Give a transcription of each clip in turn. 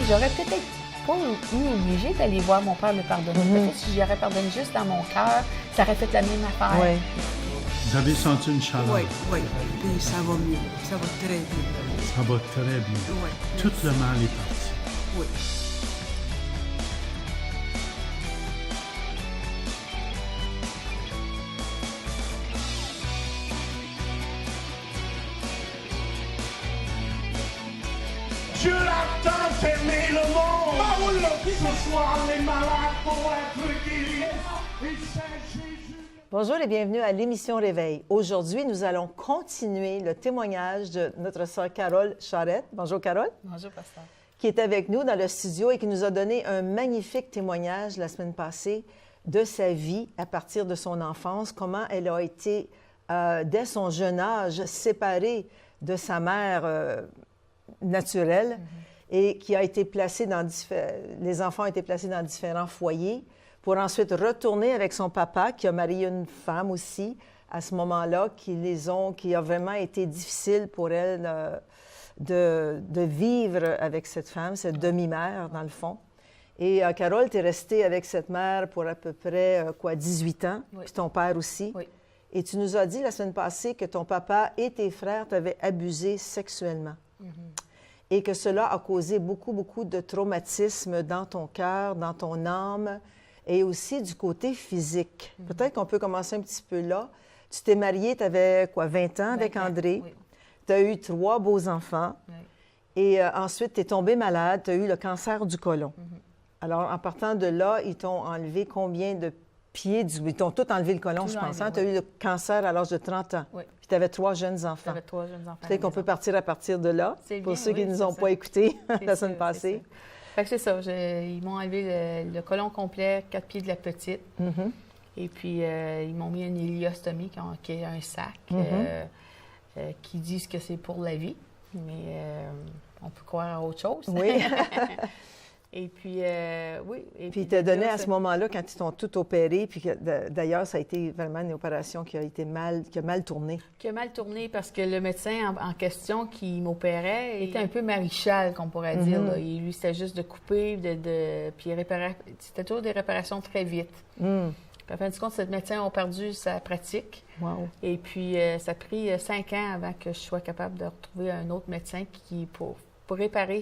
j'aurais peut-être pas eu obligée d'aller voir mon père me pardonner. Peut-être si j'y aurais pardonné juste dans mon cœur, ça aurait fait la même affaire. Oui. Vous avez senti une chaleur? Oui, oui. Puis ça va mieux. Ça va très bien. Ça va très bien. Oui. Tout le mal est parti. Oui. Dieu a tant aimé le monde. Ce soir, les malades vont être guéris. Et c'est Jésus. Bonjour et bienvenue à l'émission Réveil. Aujourd'hui, nous allons continuer le témoignage de notre sœur Carole Charette. Bonjour Carole. Bonjour, pasteur. Qui est avec nous dans le studio et qui nous a donné un magnifique témoignage la semaine passée de sa vie à partir de son enfance, comment elle a été, dès son jeune âge, séparée de sa mère naturelle et qui a été placée dans les enfants ont été placés dans différents foyers pour ensuite retourner avec son papa qui a marié une femme aussi à ce moment-là, qui a vraiment été difficile pour elle de vivre avec cette femme, cette demi-mère dans le fond. Et Carole, tu es restée avec cette mère pour à peu près 18 ans, Oui. puis ton père aussi. Oui. Et tu nous as dit la semaine passée que ton papa et tes frères t'avaient abusé sexuellement. Et que cela a causé beaucoup, beaucoup de traumatisme dans ton cœur, dans ton âme, et aussi du côté physique. Peut-être qu'on peut commencer un petit peu là. Tu t'es mariée, tu avais quoi, 20 ans avec 20 ans, André. oui. Tu as eu 3 beaux enfants. Oui. Et ensuite, tu es tombée malade, tu as eu le cancer du côlon. Alors, en partant de là, ils t'ont enlevé combien de pieds? Ils t'ont tout enlevé le côlon, Tout je pense. enlevé, Tu as oui. eu le cancer à l'âge de 30 ans. Oui. Puis tu avais 3 jeunes enfants. J'avais 3 jeunes enfants. Peut-être qu'on peut partir à partir de là, C'est pour bien, ceux qui oui, ne nous c'est ont ça. pas écoutés C'est la ça, semaine passée. c'est ça. Fait que c'est ça. Ils m'ont enlevé le côlon complet, 4 pieds de la petite. Mhm. Et puis, ils m'ont mis une héliostomie qui est un sac qui disent que c'est pour la vie. Mais on peut croire à autre chose. Oui. Et puis, oui. Et Puis, il t'a donné là, à ce moment-là, quand ils t'ont tout opéré, puis que d'ailleurs, ça a été vraiment une opération qui a mal tourné. qui a mal tourné parce que le médecin en question qui m'opérait était un peu maréchal, qu'on pourrait dire. Là. Et lui, c'était juste de couper, puis c'était toujours des réparations très vite. Puis, en fin de compte, ce médecin a perdu sa pratique. Wow. Et puis, ça a pris 5 ans avant que je sois capable de retrouver un autre médecin pour réparer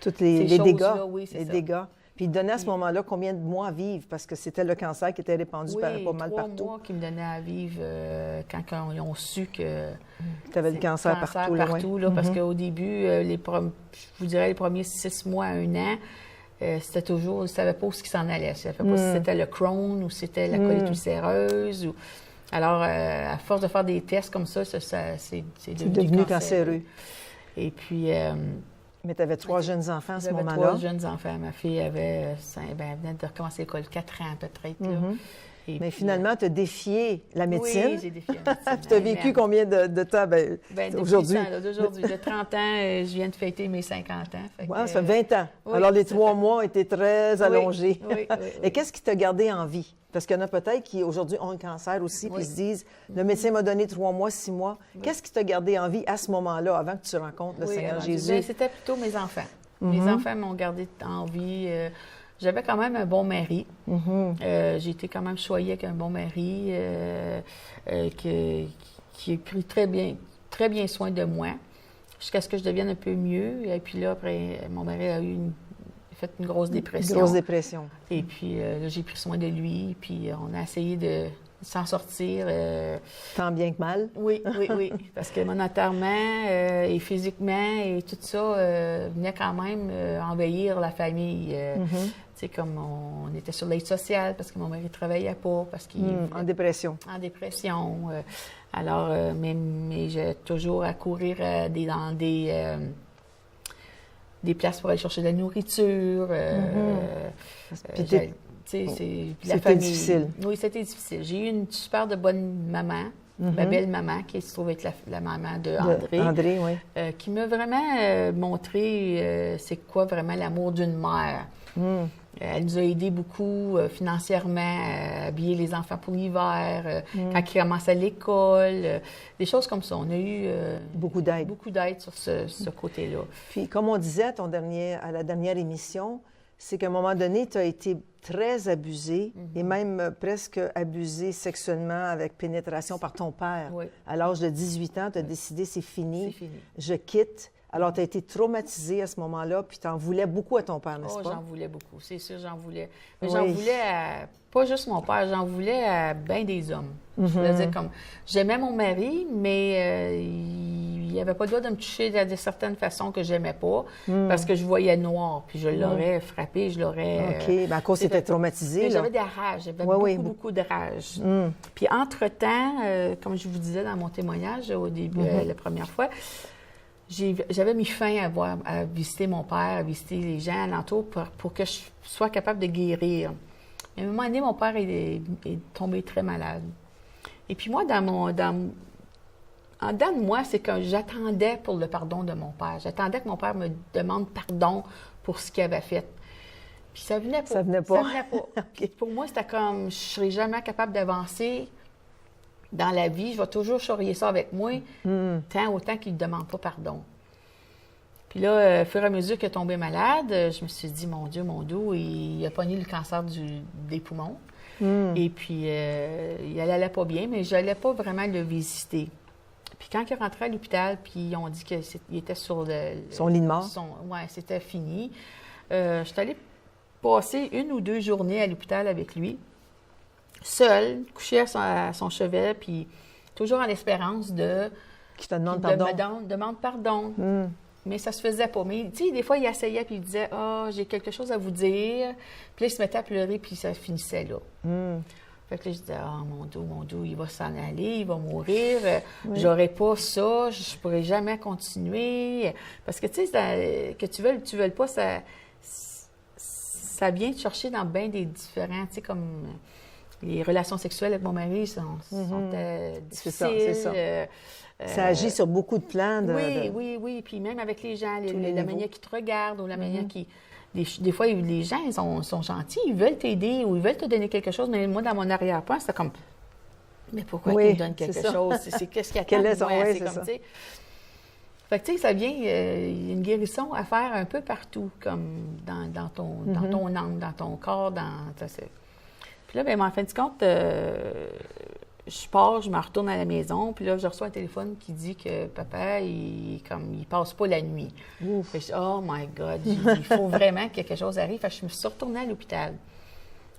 Tous ces les dégâts. choses-là, oui, c'est les ça. dégâts. Puis, il donnait à ce moment-là combien de mois à vivre? Parce que c'était le cancer qui était répandu pas mal 3 partout. mois qui me donnaient à vivre quand ils ont su que Tu avais le cancer partout. Là, ouais. là, parce qu'au début, je vous dirais les premiers 6 mois à 1 an, c'était toujours, je ne savais pas où ce qui s'en allait. Je ne savais pas si c'était le Crohn ou si c'était la colite ulcéreuse. Alors, à force de faire des tests comme ça, c'est devenu cancéreux. Et puis, Mais tu avais 3 jeunes enfants à ce j'avais moment-là. 3 jeunes enfants. Ma fille avait, elle venait de recommencer l'école, 4 ans peut-être. Là. Et Mais puis, finalement, tu as défié la médecine. oui, j'ai défié la médecine. Puis tu as vécu combien de temps? Depuis Aujourd'hui. d'aujourd'hui. De 30 ans, je viens de fêter mes 50 ans. Fait que, Ouais, ça fait 20 ans. oui, Alors, les c'est 3 ça. mois ont été très allongés. Oui. Et qu'est-ce qui t'a gardé en vie? Parce qu'il y en a peut-être qui, aujourd'hui, ont un cancer aussi, puis Oui. se disent, le médecin m'a donné 3 mois, 6 mois. Qu'est-ce qui t'a gardé en vie à ce moment-là, avant que tu rencontres le Oui, Seigneur avant Jésus? Jésus. C'était plutôt mes enfants. Mes enfants m'ont gardé en vie. J'avais quand même un bon mari. J'ai été quand même choyée avec un bon mari qui a pris très bien soin de moi jusqu'à ce que je devienne un peu mieux. Et puis là, après, mon mari a fait une grosse dépression. Grosse dépression. Et puis là, j'ai pris soin de lui. Puis on a essayé de s'en sortir. Tant bien que mal. Oui. Parce que monétairement et physiquement et tout ça venait quand même envahir la famille. Tu sais, comme on était sur l'aide sociale parce que mon mari ne travaillait pas, parce qu'il En dépression. en dépression. Alors, mais j'ai toujours à courir dans des places pour aller chercher de la nourriture. Puis tu sais, c'est la C'était famille. difficile. Oui, c'était difficile. J'ai eu une super de bonne maman ma belle-maman, qui se trouve être la maman de André. André, oui. Qui m'a vraiment montré c'est quoi vraiment l'amour d'une mère. Elle nous a aidés beaucoup financièrement à habiller les enfants pour l'hiver, quand ils commencent à l'école, des choses comme ça. On a eu beaucoup d'aide. Beaucoup d'aide sur ce côté-là. Puis, comme on disait à la dernière émission, c'est qu'à un moment donné, tu as été très abusée et même presque abusée sexuellement avec pénétration par ton père. Oui. À l'âge de 18 ans, tu as décidé, c'est fini, fini, je quitte. Alors, tu as été traumatisée à ce moment-là, puis tu en voulais beaucoup à ton père, n'est-ce pas? J'en voulais beaucoup, c'est sûr, j'en voulais. Mais j'en voulais à, pas juste mon père, j'en voulais à bien des hommes. Je veux dire, comme, j'aimais mon mari, mais il n'avait pas le droit de me toucher de certaines façons que j'aimais pas, parce que je voyais noir, puis je l'aurais frappé, je l'aurais... OK, bien à cause c'était traumatisé, là. J'avais des rages, j'avais beaucoup de rage. Puis entre-temps, comme je vous disais dans mon témoignage au début, la première fois, j'avais mis fin à visiter mon père, à visiter les gens alentours pour que je sois capable de guérir. Mais à un moment donné, mon père est tombé très malade. Et puis moi, en dedans de moi, c'est que j'attendais pour le pardon de mon père. J'attendais que mon père me demande pardon pour ce qu'il avait fait. Puis ça venait pas. Ça venait pas. Puis pour moi, c'était comme, je ne serais jamais capable d'avancer dans la vie, je vais toujours charrier ça avec moi, tant autant qu'il ne demande pas pardon. Puis là, au fur et à mesure qu'il est tombé malade, je me suis dit, mon Dieu, mon dos, il a pogné le cancer des poumons. Et puis, il allait pas bien, mais je n'allais pas vraiment le visiter. Puis quand il est rentré à l'hôpital, puis ils ont dit qu'il était sur son lit de mort? Oui, c'était fini. Je suis allée passer 1 ou 2 journées à l'hôpital avec lui. Seul, couché à son chevet, puis toujours en espérance qu'il te demande pardon. Demande pardon. Mais ça se faisait pas. Mais, tu sais, des fois, il essayait, puis il disait « Ah, j'ai quelque chose à vous dire. » Puis là, il se mettait à pleurer, puis ça finissait là. Fait que là, je disais « Ah, mon dos, il va s'en aller, il va mourir. J'aurai pas ça, je pourrai jamais continuer. » Parce que, tu sais, que tu veuilles pas, ça vient te chercher dans bien des différents, tu sais, comme... Les relations sexuelles avec mon mari sont difficiles. C'est ça. Ça agit sur beaucoup de plans. Oui. Puis même avec les gens, la manière qu'ils te regardent ou la manière qui... Des fois, les gens, ils sont gentils, ils veulent t'aider ou ils veulent te donner quelque chose. Mais moi, dans mon arrière-plan, c'était comme... Mais pourquoi ils me donnent quelque chose? Qu'est-ce qu'il y a de moi? C'est comme, tu sais... Fait que, tu sais, ça vient... Il y a une guérison à faire un peu partout, comme dans ton âme, dans ton corps, Puis là, bien, en fin de compte, je pars, je me retourne à la maison, puis là, je reçois un téléphone qui dit que papa, il passe pas la nuit. Fait que je dis, oh my God, j'ai dit, il faut vraiment que quelque chose arrive. Fait que je me suis retournée à l'hôpital.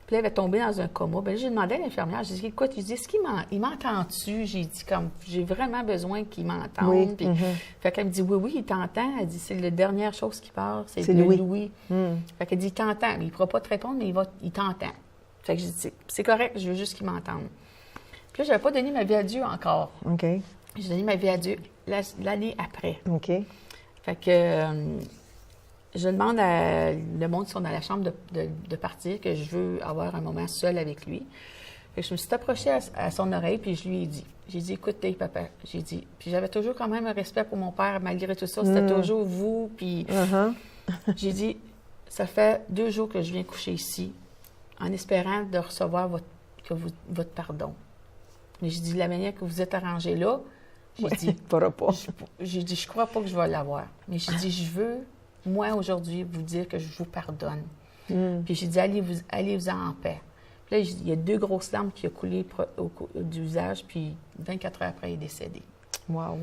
Puis là, elle avait tombé dans un coma. Bien, j'ai demandé à l'infirmière, j'ai dit, écoute, est-ce qu'il m'entend-tu? J'ai dit, comme, j'ai vraiment besoin qu'il m'entende. Oui. Puis, fait qu'elle me dit, oui, il t'entend. Elle dit, c'est la dernière chose qui part, c'est Louis. Fait qu'elle dit, il t'entend. Mais il ne pourra pas te répondre, mais il t'entend. Fait que j'ai dit, c'est correct, je veux juste qu'il m'entende. Puis là, je n'avais pas donné ma vie à Dieu encore. OK. J'ai donné ma vie à Dieu l'année après. OK. Fait que je demande à le monde qui sont dans la chambre de partir, que je veux avoir un moment seul avec lui. Fait que je me suis approchée à son oreille, puis je lui ai dit. J'ai dit, écoute, papa, j'ai dit. Puis j'avais toujours quand même un respect pour mon père, malgré tout ça. C'était toujours vous, puis j'ai dit, ça fait 2 jours que je viens coucher ici, en espérant de recevoir votre pardon. Mais j'ai dit, la manière que vous êtes arrangé là, j'ai dit, j'ai dit, je crois pas que je vais l'avoir. Mais j'ai dit, je veux, moi, aujourd'hui, vous dire que je vous pardonne. Puis j'ai dit, allez-vous-en en paix. Puis là, il y a 2 grosses larmes qui ont coulé du visage, puis 24 heures après, il est décédé. Wow!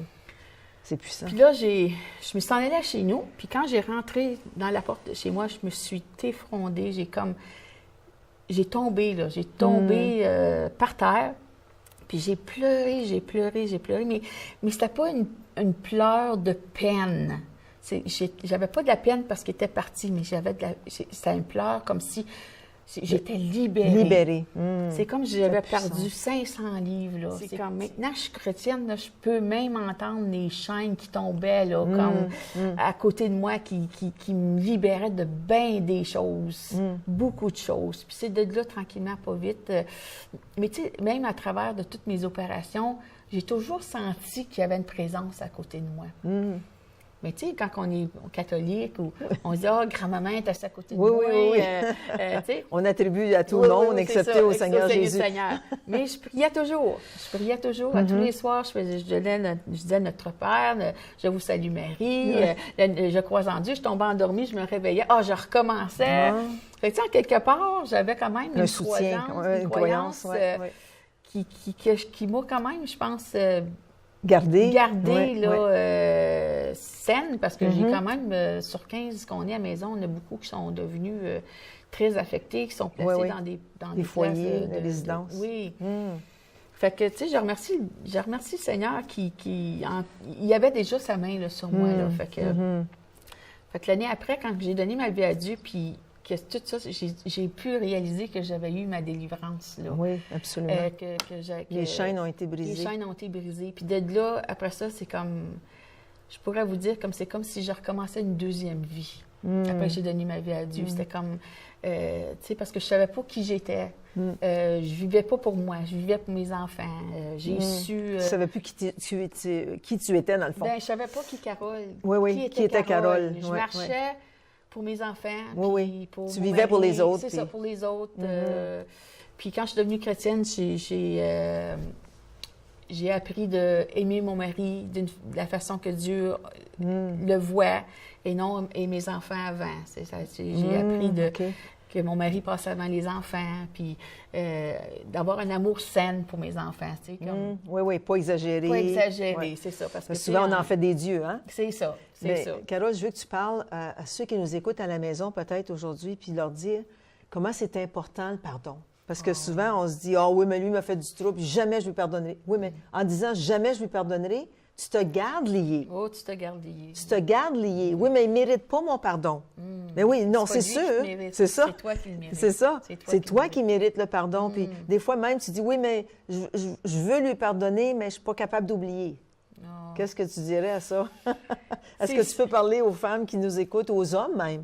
C'est puissant. Puis là, je me suis en allée chez nous, puis quand j'ai rentré dans la porte de chez moi, je me suis effrondée, j'ai tombé par terre, puis j'ai pleuré, mais c'était pas une pleure de peine. J'avais pas de la peine parce qu'il était parti, mais c'était une pleure comme si j'étais libérée. C'est comme si j'avais perdu 500 livres. Là. C'est comme, maintenant, je suis chrétienne, là, je peux même entendre les chaînes qui tombaient là, comme à côté de moi, qui me libéraient de bien des choses, beaucoup de choses. Puis c'est de là, tranquillement, pas vite. Mais tu sais, même à travers de toutes mes opérations, j'ai toujours senti qu'il y avait une présence à côté de moi. Mais tu sais, quand on est catholique, ou on se dit « Ah, grand-maman est assise à côté de moi. » Oui. On attribue à tout le monde, excepté au Seigneur Jésus. Seigneur. Mais je priais toujours. À tous les soirs, je disais Notre Père, je vous salue Marie, je crois en Dieu, je tombais endormie, je me réveillais, je recommençais. Fait que tu sais, en quelque part, j'avais quand même un soutien, une croyance qui m'a quand même, je pense... Garder saine, parce que j'ai quand même, sur 15 qu'on est à la maison, on a beaucoup qui sont devenus très affectés, qui sont placés dans des foyers, des résidences. Oui. Fait que, tu sais, je remercie le Seigneur il y avait déjà sa main là, sur moi. Là, fait que l'année après, quand j'ai donné ma vie à Dieu, puis que tout ça, j'ai pu réaliser que j'avais eu ma délivrance. Là. Oui, absolument. Les chaînes ont été brisées. Les chaînes ont été brisées. Puis de là, après ça, c'est comme, je pourrais vous dire, c'est comme si je recommençais une deuxième vie. Après que j'ai donné ma vie à Dieu. C'était comme, tu sais, parce que je savais pas qui j'étais. Je vivais pas pour moi, je vivais pour mes enfants. J'ai su... Tu savais plus qui tu étais, dans le fond. Bien, je savais pas qui Carole. Qui était Carole. Je marchais... pour mes enfants. Oui. Pour tu vivais pour les autres. C'est ça, pour les autres. Puis quand je suis devenue chrétienne, j'ai appris d'aimer mon mari de la façon que Dieu le voit et non et mes enfants avant. J'ai appris que mon mari passe avant les enfants, puis d'avoir un amour sain pour mes enfants. Tu sais, comme... Oui, pas exagéré. Pas exagéré, c'est ça. Parce que souvent, on en fait des dieux, hein? C'est ça, Carole, je veux que tu parles à ceux qui nous écoutent à la maison, peut-être aujourd'hui, puis leur dire comment c'est important le pardon. Parce que souvent, on se dit, oui, mais lui m'a fait du trouble, jamais je lui pardonnerai. Oui, mais en disant jamais je lui pardonnerai, tu te gardes lié. Oh, tu te gardes lié. Tu te gardes lié. Oui, mais il ne mérite pas mon pardon. Mais oui, non, c'est sûr. C'est ça. C'est toi qui le mérites. C'est ça. C'est toi qui mérites le pardon. Puis des fois même, tu dis, oui, mais je veux lui pardonner, mais je ne suis pas capable d'oublier. Qu'est-ce que tu dirais à ça? Est-ce que tu peux parler aux femmes qui nous écoutent, aux hommes même,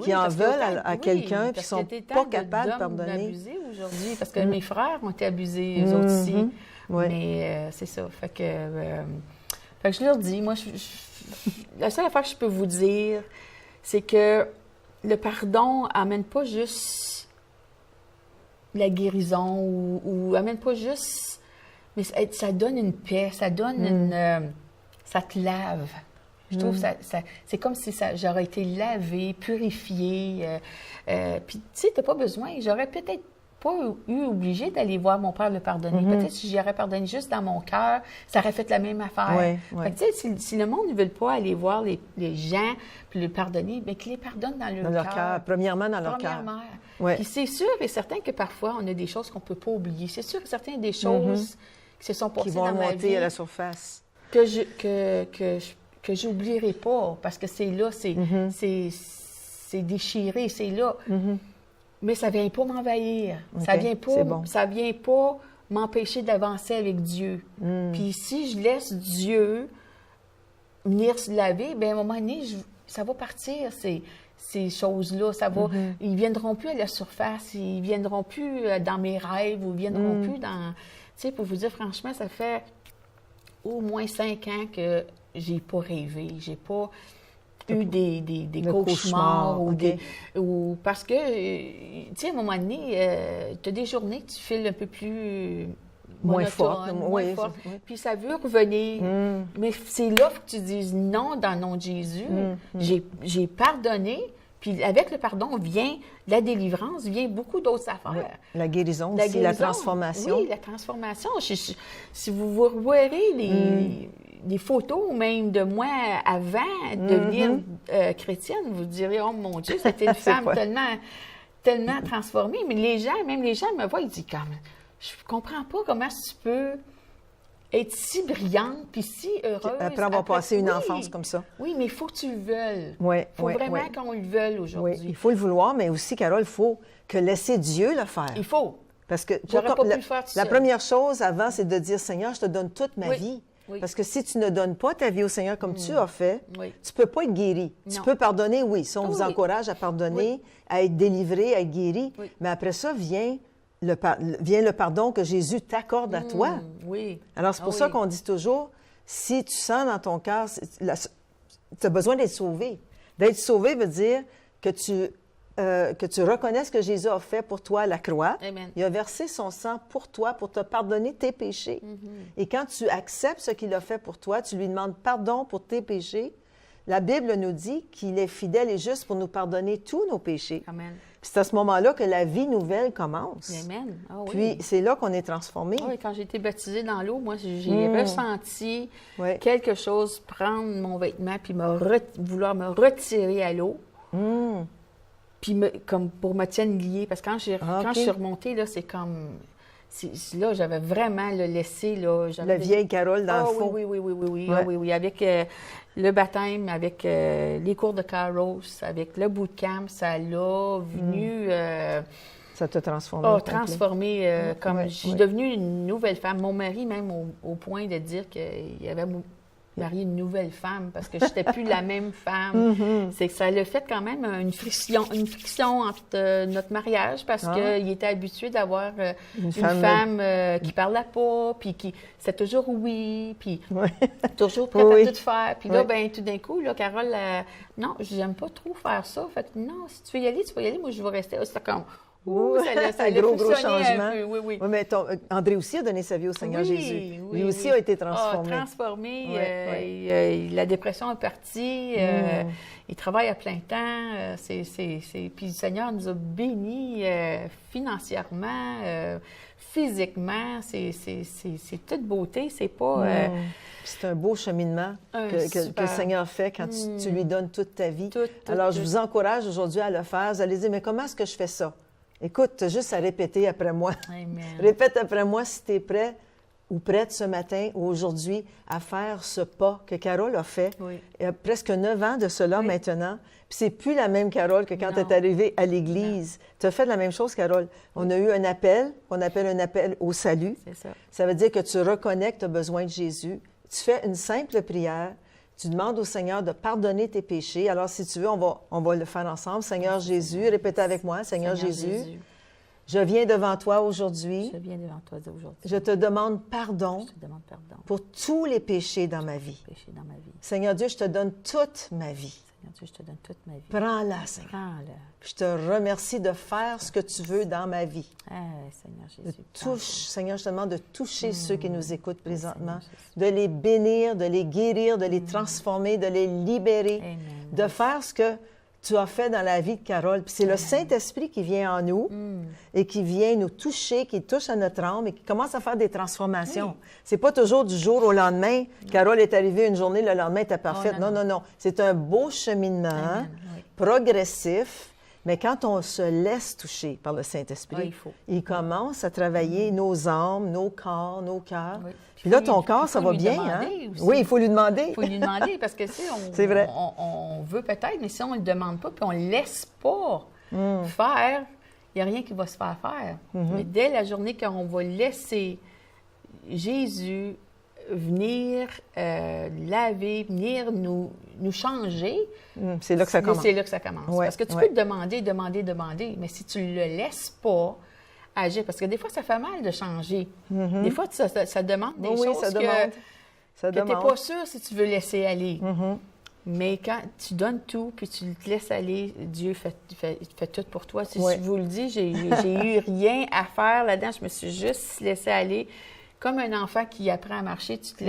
qui en veulent à quelqu'un, puis qui ne sont pas capables de pardonner? Abusés aujourd'hui, parce que mes frères ont été abusés, eux autres aussi. Mais c'est ça. Fait que je leur dis, moi, la seule affaire que je peux vous dire, c'est que le pardon amène pas juste la guérison ou amène pas juste... Mais ça donne une paix, ça donne ça te lave. Je trouve que c'est comme si j'aurais été lavée, purifiée. Puis, tu sais, tu n'as pas besoin. J'aurais peut-être pas obligé d'aller voir mon père le pardonner. Peut-être si j'y aurais pardonné juste dans mon cœur, ça aurait fait la même affaire. Fait que, tu sais, si le monde ne veut pas aller voir les gens puis les pardonner, bien qu'ils les pardonnent dans leur cœur. Premièrement, dans leur cœur. Puis c'est sûr et certain que parfois, on a des choses qu'on ne peut pas oublier. C'est sûr et certain qu'il y a des choses qui se sont passées dans ma vie. Qui vont monter à la surface. Que j'oublierai pas, parce que c'est là, c'est déchiré, c'est là. Mais ça vient pas m'envahir. Ça vient pas m'empêcher d'avancer avec Dieu. Puis si je laisse Dieu venir se laver, bien à un moment donné, ça va partir, ces choses-là. Ils viendront plus à la surface, ils viendront plus dans mes rêves, ou ils viendront plus dans... Tu sais, pour vous dire franchement, ça fait au moins 5 ans que j'ai pas rêvé, j'ai pas eu des cauchemars ou parce que, tu sais, à un moment donné, tu as des journées que tu files un peu plus moins forte. Puis ça veut revenir. Mais c'est là que tu dises non dans le nom de Jésus. J'ai pardonné. Puis avec le pardon vient la délivrance, vient beaucoup d'autres affaires. La guérison aussi, la transformation. Oui, la transformation. Si vous revoirez des photos même de moi avant de devenir chrétienne, vous direz, oh mon Dieu, c'était une femme tellement transformée. Mais les gens me voient, ils disent, je comprends pas comment tu peux être si brillante puis si heureuse. Après avoir passé une enfance comme ça. Oui, mais il faut que tu le veuilles. Il faut vraiment qu'on le veuille aujourd'hui. Oui, il faut le vouloir, mais aussi, Carole, il faut que laisser Dieu le faire. Il faut. Parce que j'aurais pas pu le faire tout seul. La première chose avant, c'est de dire, Seigneur, je te donne toute ma vie. Parce que si tu ne donnes pas ta vie au Seigneur comme tu as fait, tu ne peux pas être guéri. Tu peux pardonner, oui. Si on vous encourage à pardonner, à être délivré, à être guéri, mais après ça vient vient le pardon que Jésus t'accorde à toi. Oui. Alors, c'est pour ça qu'on dit toujours, si tu sens dans ton cœur, tu as besoin d'être sauvé. D'être sauvé veut dire que tu reconnais ce que Jésus a fait pour toi à la croix. Amen. Il a versé son sang pour toi, pour te pardonner tes péchés. Et quand tu acceptes ce qu'il a fait pour toi, tu lui demandes pardon pour tes péchés. La Bible nous dit qu'il est fidèle et juste pour nous pardonner tous nos péchés. Amen. Puis c'est à ce moment-là que la vie nouvelle commence. Amen. Ah oui. Puis c'est là qu'on est transformé. Ah oui, quand j'ai été baptisée dans l'eau, moi, j'ai ressenti Ouais. quelque chose prendre mon vêtement puis vouloir me retirer à l'eau. Puis comme pour me tenir liée. Parce que quand OK. je suis remontée, là, c'est comme... Là, j'avais vraiment laissé... Là, La vieille Carole dans le fond. Oui. Ouais. Ah oui. Avec le baptême, avec les cours de Kairos, avec le bootcamp, ça l'a venu... Ça t'a transformé. au complet. transformé. Comme Ouais, je suis ouais. devenue une nouvelle femme. Mon mari, même au point de dire qu'il avait marié une nouvelle femme parce que je n'étais plus la même femme. C'est que ça l'a fait quand même une friction entre notre mariage parce qu'il était habitué d'avoir une femme qui parlait pas, puis qui c'était toujours oui, puis toujours prête Oui. à tout faire. Puis là, Oui. ben tout d'un coup, là, Carole, non, j'aime pas trop faire ça. Fait que non, si tu veux y aller, tu vas y aller. Moi, je vais rester. C'était comme... Ouh, ça un l'a gros frictionné changement. un peu. Oui. Oui, mais André aussi a donné sa vie au Seigneur Jésus. Lui aussi a été transformé. Transformé. Ouais, La dépression est partie. Il travaille à plein temps. Puis le Seigneur nous a bénis financièrement, physiquement. C'est toute beauté. C'est pas... C'est un beau cheminement que le Seigneur fait quand tu lui donnes toute ta vie. Alors, je vous encourage aujourd'hui à le faire. Vous allez dire, mais comment est-ce que je fais ça? Écoute, tu as juste à répéter après moi. Amen. Répète après moi si tu es prêt ou prête ce matin ou aujourd'hui à faire ce pas que Carole a fait. Oui. Il y a presque 9 ans de cela maintenant. Puis c'est plus la même Carole que quand tu es arrivée à l'Église. Tu as fait la même chose, Carole. On a eu un appel, qu'on appelle un appel au salut. C'est ça. Ça veut dire que tu reconnais que tu as besoin de Jésus. Tu fais une simple prière. Tu demandes au Seigneur de pardonner tes péchés. Alors, si tu veux, on va le faire ensemble. Seigneur Jésus, répétez avec moi. Seigneur Jésus, je viens devant toi aujourd'hui. Je viens devant toi aujourd'hui. Je te demande pardon Je te demande pardon pour tous les péchés dans ma vie. pour les péchés dans ma vie. Seigneur Dieu, je te donne toute ma vie. Seigneur Dieu, je te donne toute ma vie. Prends-la, Seigneur. Prends-le. Je te remercie de faire ce que tu veux dans ma vie. Seigneur De Jésus. touche, Seigneur, je te demande de toucher ceux qui nous écoutent présentement, Seigneur de les bénir, de les guérir, de les transformer, de les libérer, Amen. de faire ce que tu as fait dans la vie de Carole. Puis c'est le Saint-Esprit qui vient en nous et qui vient nous toucher, qui touche à notre âme et qui commence à faire des transformations. C'est pas toujours du jour au lendemain. Carole est arrivée une journée, le lendemain, elle était parfaite. Non. C'est un beau cheminement Amen. Oui. progressif. Mais quand on se laisse toucher par le Saint-Esprit, il commence à travailler nos âmes, nos corps, nos cœurs. Oui. Puis là, ton corps, ça va bien, hein? Oui, il faut lui demander. Il faut lui demander parce que, tu sais, C'est vrai. on veut peut-être, mais si on ne le demande pas puis on ne le laisse pas faire, il n'y a rien qui va se faire faire. Mais dès la journée qu'on va laisser Jésus venir laver, venir nous changer, c'est là que ça commence. C'est là que ça commence. Ouais, parce que tu peux te demander, mais si tu ne le laisses pas agir, parce que des fois, ça fait mal de changer. Des fois, ça demande des choses ça que demande. Ça tu n'es demande. pas sûr si tu veux laisser aller. Mais quand tu donnes tout, puis tu te laisses aller, Dieu fait tout pour toi. Si je vous le dis, j'ai eu rien à faire là-dedans. Je me suis juste laissée aller. Comme un enfant qui apprend à marcher, tu te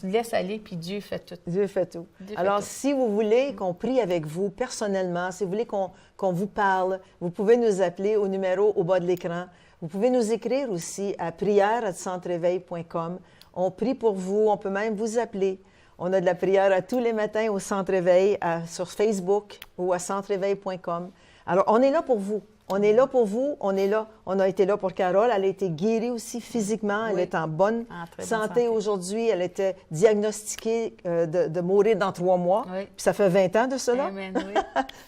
laisses aller, puis Dieu fait tout. Dieu fait tout. Alors, si vous voulez qu'on prie avec vous personnellement, si vous voulez qu'on vous parle, vous pouvez nous appeler au numéro au bas de l'écran. Vous pouvez nous écrire aussi à prière@centreéveil.com. On prie pour vous. On peut même vous appeler. On a de la prière à tous les matins au Centre Éveil, sur Facebook ou à centreéveil.com. Alors, on est là pour vous. On est là pour vous, on est là. On a été là pour Carole. Elle a été guérie aussi physiquement. Elle est en bonne santé aujourd'hui. Elle était diagnostiquée de mourir dans 3 mois. Oui. Puis ça fait 20 ans de cela. Amen, oui.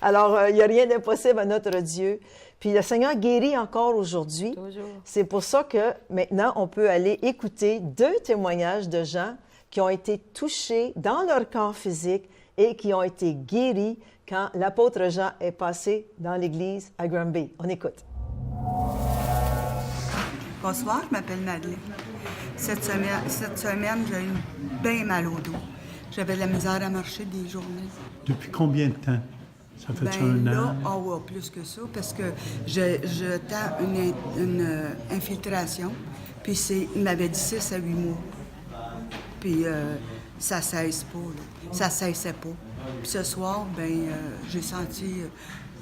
Alors, il n'y a rien d'impossible à notre Dieu. Puis le Seigneur guérit encore aujourd'hui. Toujours. C'est pour ça que maintenant, on peut aller écouter 2 témoignages de gens qui ont été touchés dans leur corps physique et qui ont été guéris quand l'apôtre Jean est passé dans l'église à Granby. On écoute. Bonsoir, je m'appelle Madeleine. Cette semaine, j'ai eu bien mal au dos. J'avais de la misère à marcher des journées. Depuis combien de temps? Ça fait un Là, an? ouais, plus que ça, parce que je tends une infiltration, puis il m'avait dit 6 à 8 mois. Puis ça cesse pas, là. Ça cessait pas. Puis ce soir, j'ai senti...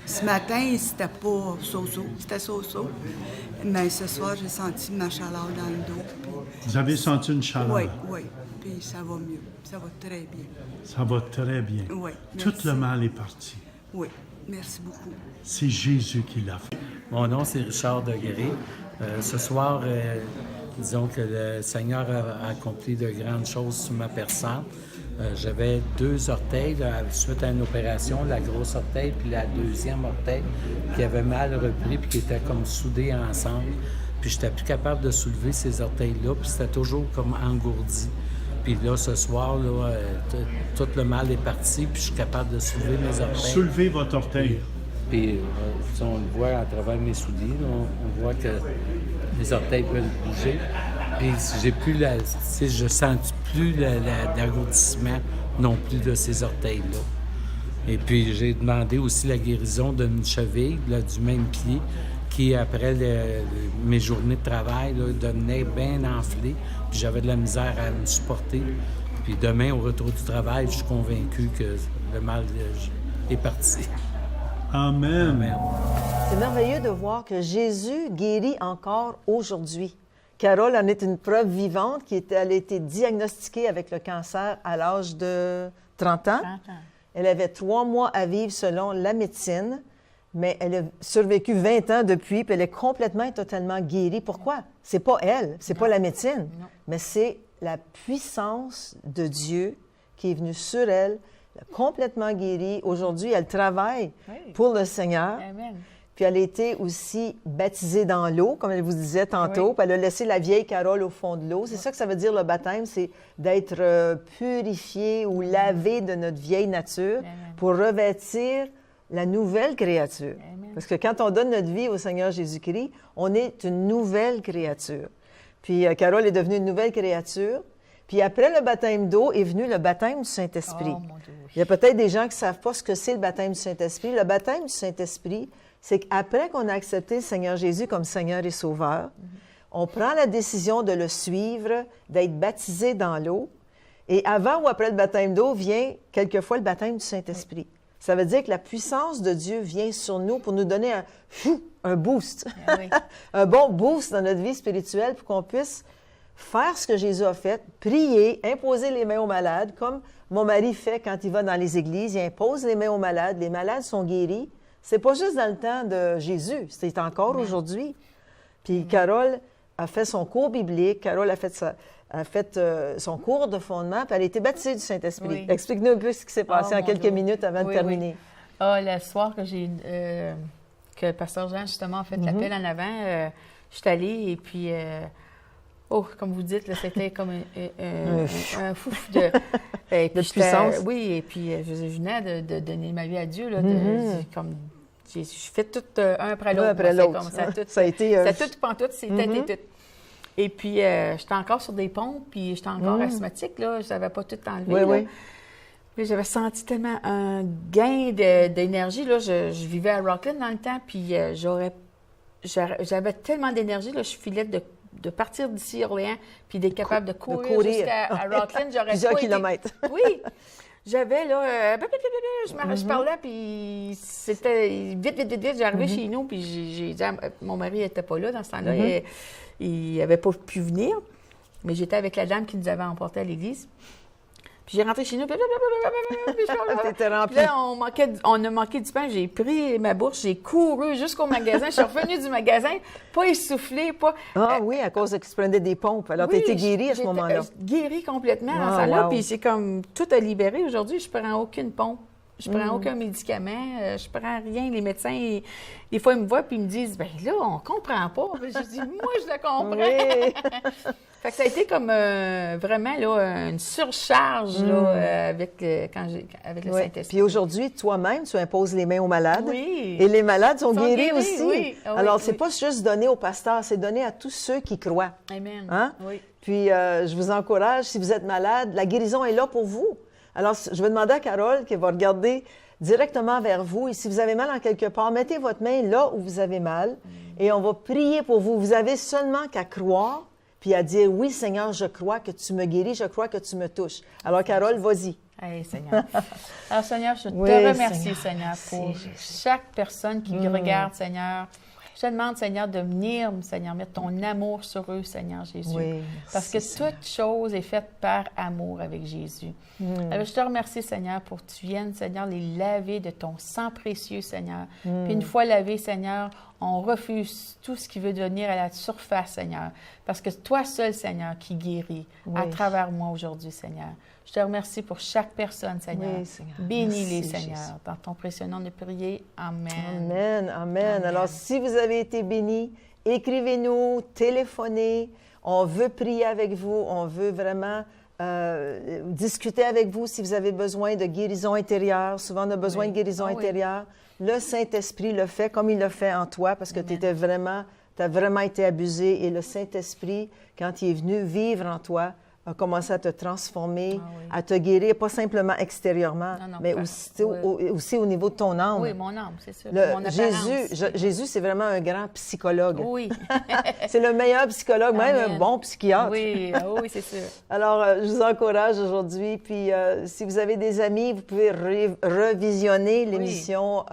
ce matin, c'était pas so-so, c'était so-so. Mais ce soir, j'ai senti ma chaleur dans le dos. Puis... Vous avez senti une chaleur? Oui. Puis ça va mieux. Ça va très bien. Ça va très bien. Oui, Tout merci. le mal est parti. Oui, merci beaucoup. C'est Jésus qui l'a fait. Mon nom, c'est Richard Degré. Ce soir, disons que le Seigneur a accompli de grandes choses sur ma personne. J'avais 2 orteils, là, suite à une opération, la grosse orteil puis la deuxième orteil, qui avait mal repris puis qui était comme soudés ensemble. Puis j'étais plus capable de soulever ces orteils-là, puis c'était toujours comme engourdi. Puis là, ce soir, là, tout le mal est parti, puis je suis capable de soulever mes orteils. Soulevez votre orteil. Puis on le voit à travers mes souliers, là, on voit que les orteils peuvent bouger. Puis j'ai plus je sens plus l'agourdissement non plus de ces orteils-là. Et puis j'ai demandé aussi la guérison d'une cheville, là, du même pied, qui après mes journées de travail là, devenait bien enflé. Puis j'avais de la misère à me supporter. Puis demain, au retour du travail, je suis convaincu que le mal est parti. Amen. Amen. C'est merveilleux de voir que Jésus guérit encore aujourd'hui. Carole en est une preuve vivante elle a été diagnostiquée avec le cancer à l'âge de 30 ans. 30 ans. Elle avait 3 mois à vivre selon la médecine, mais elle a survécu 20 ans depuis, puis elle est complètement et totalement guérie. Pourquoi? C'est pas elle, c'est pas la médecine, mais c'est la puissance de Dieu qui est venue sur elle, complètement guérie. Aujourd'hui, elle travaille pour le Seigneur. Amen. Puis elle a été aussi baptisée dans l'eau, comme elle vous disait tantôt. Puis elle a laissé la vieille Carole au fond de l'eau. C'est ça que ça veut dire le baptême, c'est d'être purifié ou lavé de notre vieille nature pour revêtir la nouvelle créature. Amen. Parce que quand on donne notre vie au Seigneur Jésus-Christ, on est une nouvelle créature. Puis Carole est devenue une nouvelle créature. Puis après le baptême d'eau est venu le baptême du Saint-Esprit. Oh, mon Dieu, oui. Il y a peut-être des gens qui ne savent pas ce que c'est le baptême du Saint-Esprit. Le baptême du Saint-Esprit, c'est qu'après qu'on a accepté le Seigneur Jésus comme Seigneur et Sauveur, on prend la décision de le suivre, d'être baptisé dans l'eau. Et avant ou après le baptême d'eau vient quelquefois le baptême du Saint-Esprit. Ça veut dire que la puissance de Dieu vient sur nous pour nous donner un boost, un bon boost dans notre vie spirituelle pour qu'on puisse faire ce que Jésus a fait, prier, imposer les mains aux malades, comme mon mari fait quand il va dans les églises, il impose les mains aux malades sont guéris. C'est pas juste dans le temps de Jésus, c'est encore aujourd'hui. Puis Carole a fait son cours biblique, Carole a fait son cours de fondement, puis elle a été baptisée du Saint-Esprit. Oui. Explique-nous un peu ce qui s'est passé en mon quelques Dieu. minutes avant de terminer. Le soir que Pasteur Jean, justement, a fait l'appel en avant, je suis allée et puis... comme vous dites, là, c'était comme un fouf de puissance. Oui, et puis je venais de donner ma vie à Dieu. Là, j'ai fait tout un après l'autre. Après l'autre. Ça a été... C'était tout pantoute, c'était tout. Et puis, j'étais encore sur des pompes, puis j'étais encore asthmatique, là. Je n'avais pas tout enlevé, là. Puis j'avais senti tellement un gain d'énergie, là. Je vivais à Rockland dans le temps, puis j'avais tellement d'énergie, là. Je filais de partir d'ici, Orléans, puis d'être capable de courir. Jusqu'à Rockland. J'aurais plusieurs kilomètres. Oui. J'avais, là... je parlais, puis c'était vite. J'arrivais chez nous, puis j'ai dit... Mon mari n'était pas là dans ce temps-là. Il n'avait pas pu venir. Mais j'étais avec la dame qui nous avait emportés à l'église. Puis j'ai rentré chez nous, puis t'étais rempli. Là, on a manqué du pain. J'ai pris ma bourse, j'ai couru jusqu'au magasin. Je suis revenue du magasin, pas essoufflée, pas... Ah oui, à cause qu'il se prenait des pompes. Alors, tu étais guérie à ce moment-là. Guérie complètement dans ça là. Puis c'est comme tout a libéré. Aujourd'hui, je prends aucune pompe. Je prends aucun médicament. Je prends rien. Les médecins, des fois, ils me voient puis ils me disent, bien là, on comprend pas. Je dis, moi, je le comprends. Oui. Fait que ça a été comme vraiment là, une surcharge là, avec le Oui. Saint-Esprit. Puis aujourd'hui, toi-même, tu imposes les mains aux malades. Oui. Et les malades sont guéris guéris, aussi. oui. Ah oui, Alors, c'est oui. pas juste donné aux pasteurs, c'est donné à tous ceux qui croient. Amen. Hein? Oui. Puis, je vous encourage, si vous êtes malade, la guérison est là pour vous. Alors, je vais demander à Carole qui va regarder directement vers vous. Et si vous avez mal en quelque part, mettez votre main là où vous avez mal et on va prier pour vous. Vous avez seulement qu'à croire puis à dire, oui, Seigneur, je crois que tu me guéris, je crois que tu me touches. Alors, Carole, vas-y. Hey, Seigneur. Alors, Seigneur, je te Oui, remercie, Seigneur. Seigneur, pour Merci, Jésus. chaque personne qui regarde, Seigneur. Je te demande, Seigneur, de venir, Seigneur, mettre ton amour sur eux, Seigneur Jésus. Oui, merci, Parce que Seigneur. toute chose est faite par amour avec Jésus. Alors, je te remercie, Seigneur, pour que tu viennes, Seigneur, les laver de ton sang précieux, Seigneur. Puis une fois lavés, Seigneur, on refuse tout ce qui veut venir à la surface, Seigneur. Parce que toi seul, Seigneur, qui guéris à Oui. travers moi aujourd'hui, Seigneur. Je te remercie pour chaque personne, Seigneur. Oui, Seigneur. Bénis-les, Merci, Seigneur. Jésus. Dans ton précieux nom de prier. Amen. Amen, amen. Amen. Alors, si vous avez été bénis, écrivez-nous, téléphonez. On veut prier avec vous. On veut vraiment discuter avec vous si vous avez besoin de guérison intérieure. Souvent, on a besoin Oui. de guérison Ah oui. intérieure. Le Saint-Esprit le fait comme il le fait en toi parce que tu Amen. as vraiment été abusé. Et le Saint-Esprit, quand il est venu vivre en toi, a commencé à te transformer, Ah oui. à te guérir, pas simplement extérieurement, Non, non, mais pas- aussi, oui. aussi au niveau de ton âme. Oui, mon âme, c'est sûr. Le- Mon apparence. Jésus, c'est vraiment un grand psychologue. Oui. C'est le meilleur psychologue, même Amen. un bon psychiatre. Oui, oui, c'est sûr. Alors, je vous encourage aujourd'hui. Puis, si vous avez des amis, vous pouvez revisionner l'émission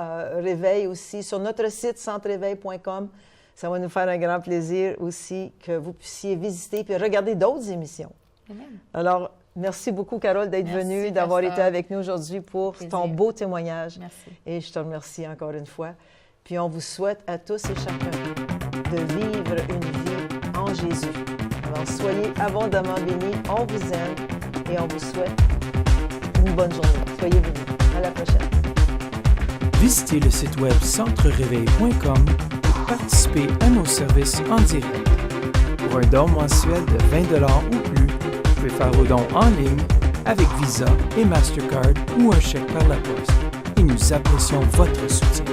Réveil aussi sur notre site centreréveil.com. Ça va nous faire un grand plaisir aussi que vous puissiez visiter puis regarder d'autres émissions. Amen. Alors, merci beaucoup, Carole, d'être Merci, venue, d'avoir pasteur. été avec nous aujourd'hui pour Plaisir. ton beau témoignage. Merci. Et je te remercie encore une fois. Puis on vous souhaite à tous et chacun de vivre une vie en Jésus. Alors soyez abondamment bénis, on vous aime et on vous souhaite une bonne journée. Soyez bénis. À la prochaine. Visitez le site web centreréveil.com pour participer à nos services en direct. Pour un don mensuel de 20 $ ou plus, vous pouvez faire vos dons en ligne avec Visa et Mastercard ou un chèque par la poste. Et nous apprécions votre soutien.